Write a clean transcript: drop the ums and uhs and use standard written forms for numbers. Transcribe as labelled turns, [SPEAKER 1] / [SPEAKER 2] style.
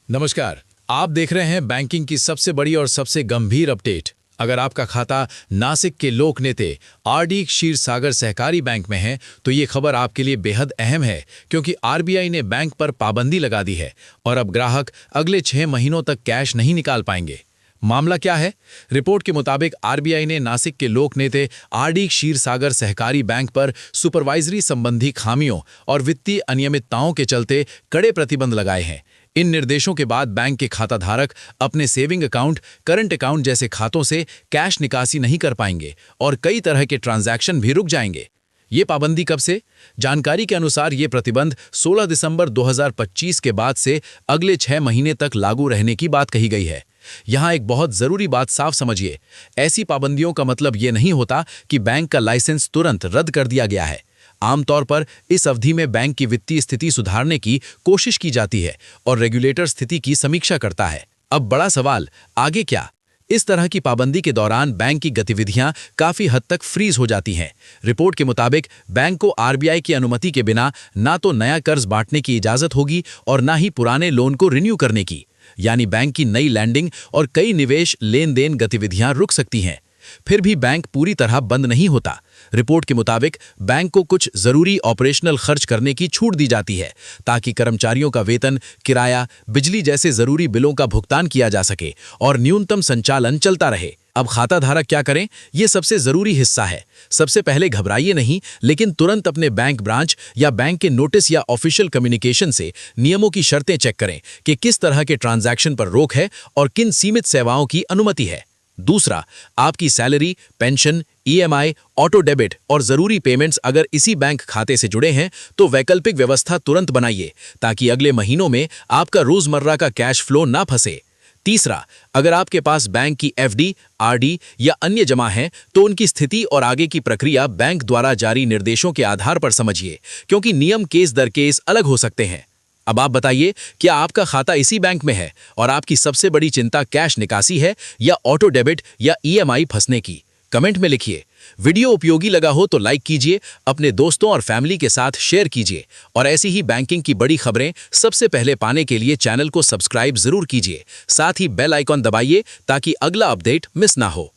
[SPEAKER 1] नमस्कार। आप देख रहे हैं बैंकिंग की सबसे बड़ी और सबसे गंभीर अपडेट। अगर आपका खाता नासिक के लोक नेते आरडी क्षीरसागर सहकारी बैंक में है तो ये खबर आपके लिए बेहद अहम है, क्योंकि आरबीआई ने बैंक पर पाबंदी लगा दी है और अब ग्राहक अगले 6 महीनों तक कैश नहीं निकाल पाएंगे। मामला क्या है? रिपोर्ट के मुताबिक आरबीआई ने नासिक के लोक नेते आरडी क्षीरसागर सहकारी बैंक पर सुपरवाइजरी संबंधी खामियों और वित्तीय अनियमितताओं के चलते कड़े प्रतिबंध लगाए हैं। इन निर्देशों के बाद बैंक के खाताधारक अपने सेविंग अकाउंट, करंट अकाउंट जैसे खातों से कैश निकासी नहीं कर पाएंगे और कई तरह के ट्रांजैक्शन भी रुक जाएंगे। ये पाबंदी कब से? जानकारी के अनुसार ये प्रतिबंध 16 दिसंबर 2025 के बाद से अगले 6 महीने तक लागू रहने की बात कही गई है। यहाँ एक बहुत जरूरी बात साफ समझिए, ऐसी पाबंदियों का मतलब ये नहीं होता कि बैंक का लाइसेंस तुरंत रद्द कर दिया गया है। आमतौर पर इस अवधि में बैंक की वित्तीय स्थिति सुधारने की कोशिश की जाती है और रेगुलेटर स्थिति की समीक्षा करता है। अब बड़ा सवाल, आगे क्या? इस तरह की पाबंदी के दौरान बैंक की गतिविधियां काफी हद तक फ्रीज हो जाती हैं। रिपोर्ट के मुताबिक बैंक को आरबीआई की अनुमति के बिना ना तो नया कर्ज बांटने की इजाजत होगी और ना ही पुराने लोन को रिन्यू करने की, यानी बैंक की नई लैंडिंग और कई निवेश लेन देन गतिविधियां रुक सकती हैं। फिर भी बैंक पूरी तरह बंद नहीं होता। रिपोर्ट के मुताबिक बैंक को कुछ जरूरी ऑपरेशनल खर्च करने की छूट दी जाती है ताकि कर्मचारियों का वेतन, किराया, बिजली जैसे जरूरी बिलों का भुगतान किया जा सके और न्यूनतम संचालन चलता रहे। अब खाताधारक क्या करें? ये सबसे जरूरी हिस्सा है। सबसे पहले घबराइए नहीं, लेकिन तुरंत अपने बैंक ब्रांच या बैंक के नोटिस या ऑफिशियल कम्युनिकेशन से नियमों की शर्तें चेक करें कि किस तरह के ट्रांजैक्शन पर रोक है और किन सीमित सेवाओं की अनुमति है। दूसरा, आपकी salary, pension, EMI, auto debit और जरूरी पेमेंट्स अगर इसी बैंक खाते से जुड़े हैं तो वैकल्पिक व्यवस्था तुरंत बनाइए ताकि अगले महीनों में आपका रोजमर्रा का कैश फ्लो ना फंसे। तीसरा, अगर आपके पास बैंक की एफडी, आरडी या अन्य जमा है तो उनकी स्थिति और आगे की प्रक्रिया बैंक द्वारा जारी निर्देशों के आधार पर समझिए, क्योंकि नियम केस दर केस अलग हो सकते हैं। अब आप बताइए, क्या आपका खाता इसी बैंक में है और आपकी सबसे बड़ी चिंता कैश निकासी है या ऑटो डेबिट या ईएमआई फंसने की? कमेंट में लिखिए। वीडियो उपयोगी लगा हो तो लाइक कीजिए, अपने दोस्तों और फैमिली के साथ शेयर कीजिए और ऐसी ही बैंकिंग की बड़ी खबरें सबसे पहले पाने के लिए चैनल को सब्सक्राइब जरूर कीजिए। साथ ही बेल आइकॉन दबाइए ताकि अगला अपडेट मिस ना हो।